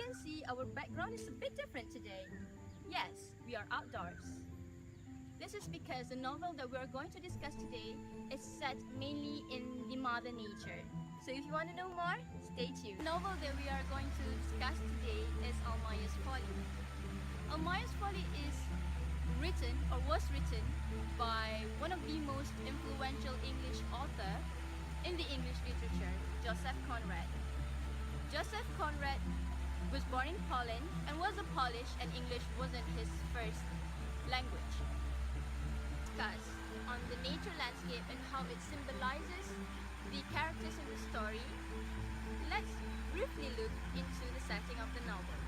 can see, our background is a bit different today. Yes, we are outdoors. This is because the novel that we are going to discuss today is set mainly in the Mother Nature. So if you want to know more, stay tuned. The novel that we are going to discuss today is Almayer's Folly. Almayer's Folly is written or was written by one of the most influential English author in the English literature, Joseph Conrad. Joseph Conrad was born in Poland and was a Polish, and English wasn't his first language. Discuss on the nature landscape and how it symbolizes the characters in the story. Let's briefly look into the setting of the novel.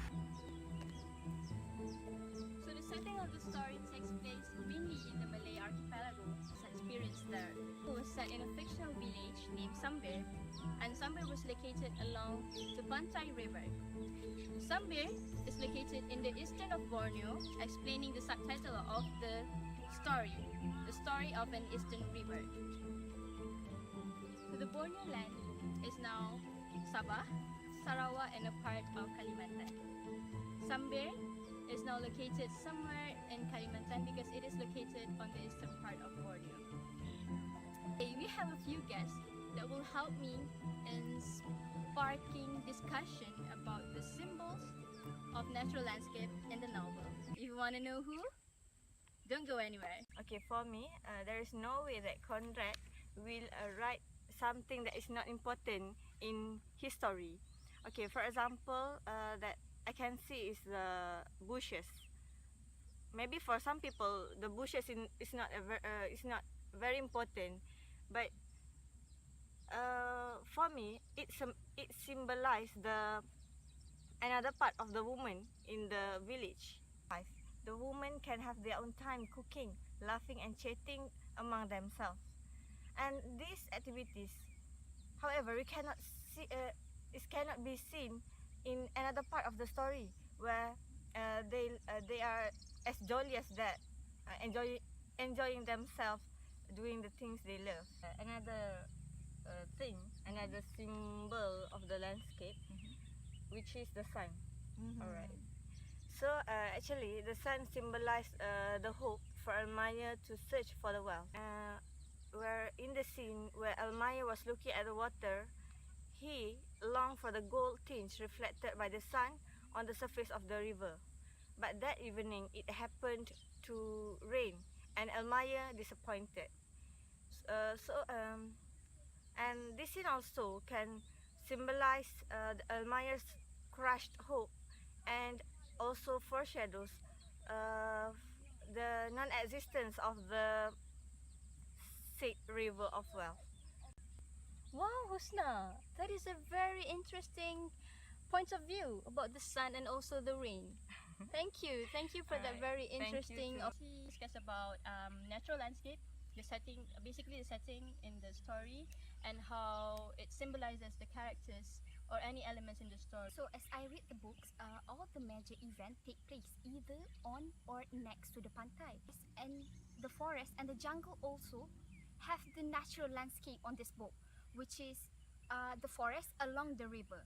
So the setting of the story takes place mainly in the Malay archipelago, as experienced there. It was set in a fictional village named Sambir, and Sambir was located along the Pantai River. Sambir is located in the eastern of Borneo, explaining the subtitle of the story of an eastern river. So the Borneo land is now Sabah, Sarawak, and a part of Kalimantan. Sambir is now located somewhere in Kalimantan because it is located on the eastern part of Borneo. Okay, we have a few guests that will help me in sparking discussion about the symbols of natural landscape in the novel. If you want to know who, don't go anywhere. Okay, for me, there is no way that Conrad will write something that is not important in his story. Okay, for example, that I can see is the bushes. Maybe for some people, the bushes is not very important, but for me, it symbolizes another part of the woman in the village. The women can have their own time cooking, laughing, and chatting among themselves. And these activities, however, we cannot see. It cannot be seen in another part of the story where they are as jolly as that, enjoying themselves, doing the things they love. Another another symbol of the landscape, which is the sun. Alright. So actually, the sun symbolized the hope for Almayer to search for the well. Where in the scene where Almayer was looking at the water, he longed for the gold tinge reflected by the sun on the surface of the river. But that evening, it happened to rain, and Almayer disappointed. And this scene also can symbolize Almayer's crushed hope, and also foreshadows the non-existence of the said river of wealth. Wow, Husna, that is a very interesting point of view about the sun and also the rain. Thank you for that very interesting. Discuss about natural landscape, the setting, basically the setting in the story, and how it symbolizes the characters or any elements in the story. So as I read the books, all the major events take place either on or next to the pantai, and the forest and the jungle also have the natural landscape on this book, which is the forest along the river,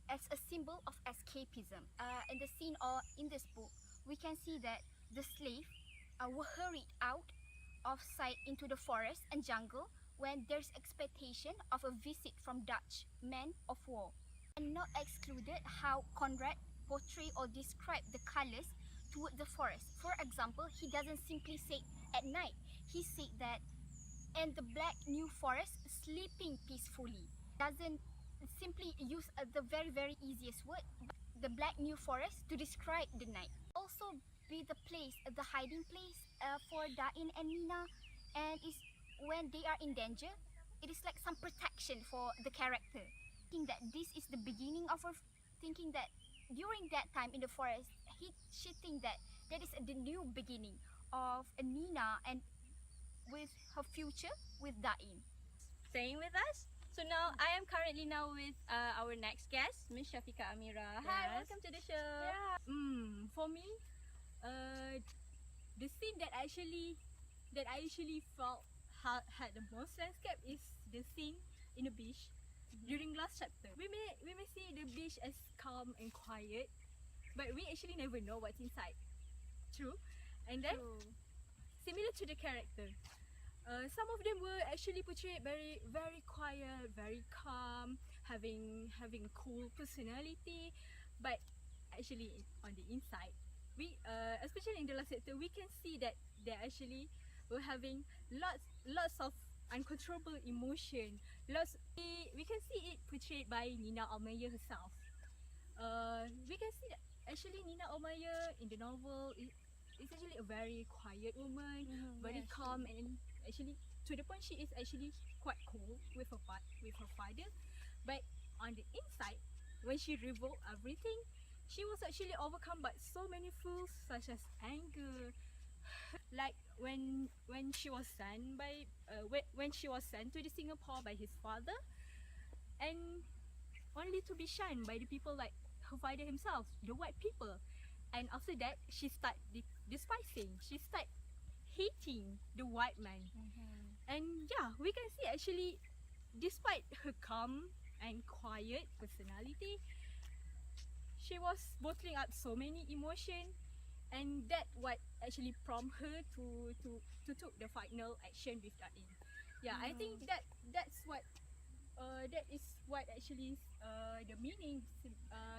as a symbol of escapism. In the scene or in this book, we can see that the slaves were hurried out of sight into the forest and jungle when there's expectation of a visit from Dutch men of war. And not excluded how Conrad portray or describe the colors toward the forest. For example, he doesn't simply say at night, he said that in the black new forest sleeping peacefully. Doesn't simply use the very easiest word, the black new forest, to describe the night. Also be the place, the hiding place for Dain and Nina, and is when they are in danger, it is like some protection for the character. Thinking that this is the beginning of her, thinking that during that time in the forest, she think that that is the new beginning of Nina and with her future with Dain. Staying with us? So now, I am currently now with our next guest, Miss Shafika Amira. Hi, welcome to the show. Yeah. For me, the scene that I actually felt had the most landscape is the scene in the beach During last chapter, we may see the beach as calm and quiet, but we actually never know what's inside. True. And then similar to the character, some of them were actually portrayed very very quiet, very calm, having a cool personality, but actually on the inside, we especially in the last chapter, we can see that they actually were having lots of uncontrollable emotion. We can see it portrayed by Nina Almayer herself. We can see that actually Nina Almayer in the novel is actually a very quiet woman, very calm, and actually to the point she is actually quite cool with her father. But on the inside, when she revealed everything, she was actually overcome by so many feelings such as anger, like when she was sent by when she was sent to the Singapore by his father, and only to be shunned by the people like her father himself, the white people. And after that, she start despising, she start hating the white man. And yeah, we can see actually, despite her calm and quiet personality, she was bottling up so many emotion, and that what actually prompt her to took the final action with that in. Yeah, I think that's what that is what actually the meaning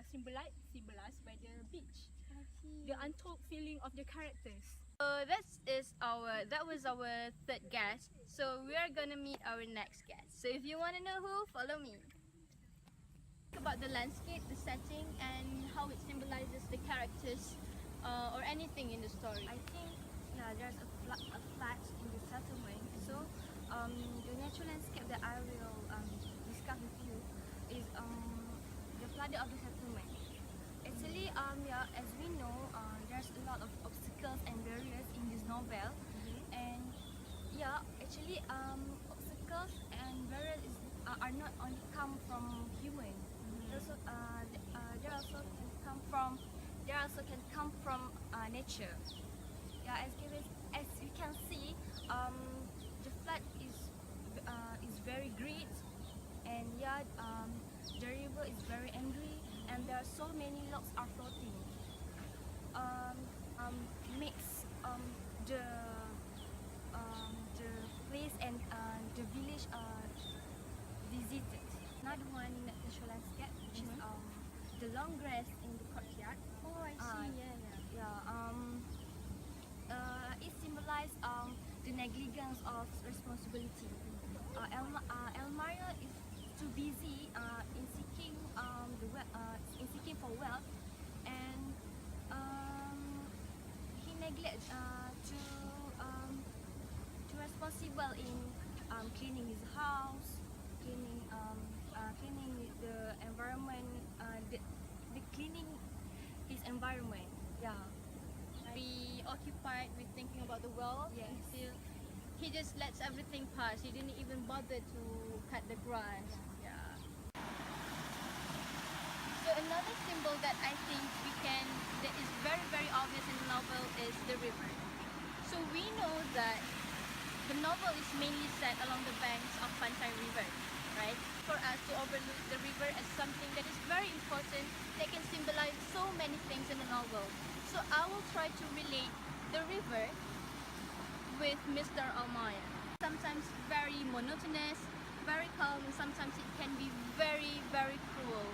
symbolized by the beach, the untold feeling of the characters. So that was our third guest. So we are gonna meet our next guest. So if you wanna know who, follow me. About the landscape, the setting, and how it symbolizes the characters or anything in the story. I think there's a flat in the settlement. So the natural landscape that I will discuss with you is the flooding of the settlement. Actually, as we know, there's a lot of obstacles and barriers in this novel, and actually, obstacles and barriers are not only come from human. Also, they also can come from nature. Yeah, as you can see, the flood is very great, and the river is very angry, and there are so many logs are floating. Makes the place and the village visited. Another one in the natural landscape, which is the long grass in the courtyard. Oh, I see. It symbolizes the negligence of responsibility. Almayer is too busy in seeking for wealth, and he neglects to responsible in cleaning his house, cleaning the environment, the cleaning his environment. Yeah. Be occupied with thinking about the wealth until he just lets everything pass. He didn't even bother to cut the grass. Yeah. So another symbol that I think that is very very obvious in the novel is the river. So we know that the novel is mainly set along the banks of Pantai River, right? For us to overlook the river as something that is very important, that can symbolize so many things in the novel. So I will try to relate the river with Mr. Almayer. Sometimes very monotonous, very calm, and sometimes it can be very, very cruel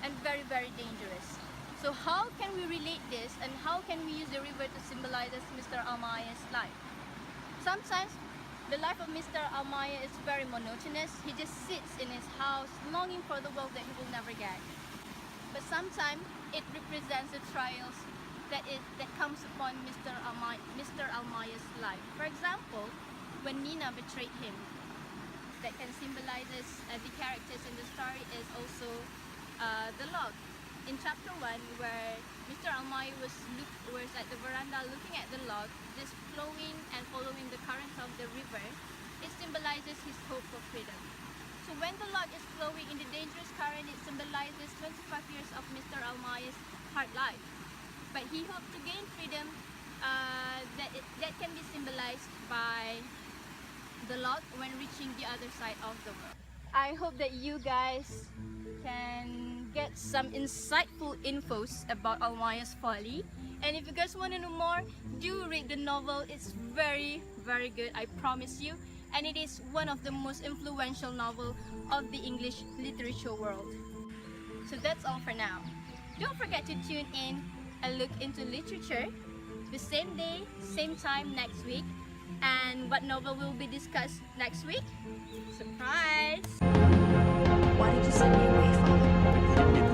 and very, very dangerous. So how can we relate this, and how can we use the river to symbolize Mr. Almayer's life? Sometimes the life of Mr. Almayer is very monotonous. He just sits in his house longing for the wealth that he will never get. But sometimes it represents the trials that comes upon Mr. Almayer's life. For example, when Nina betrayed him, that can symbolize the characters in the story is also the log. In chapter 1, where Mr. Almayer was at the veranda looking at the log, just flowing and following the current of the river, it symbolizes his hope for freedom. So when the log is flowing in the dangerous current, it symbolizes 25 years of Mr. Almayer's hard life. But he hoped to gain freedom that can be symbolized by the log when reaching the other side of the world. I hope that you guys can get some insightful infos about Almayer's Folly. And if you guys want to know more, do read the novel. It's very, very good, I promise you. And it is one of the most influential novels of the English literature world. So that's all for now. Don't forget to tune in and look into literature the same day, same time next week. And what novel will be discussed next week? Surprise! Why did you send me away, Father?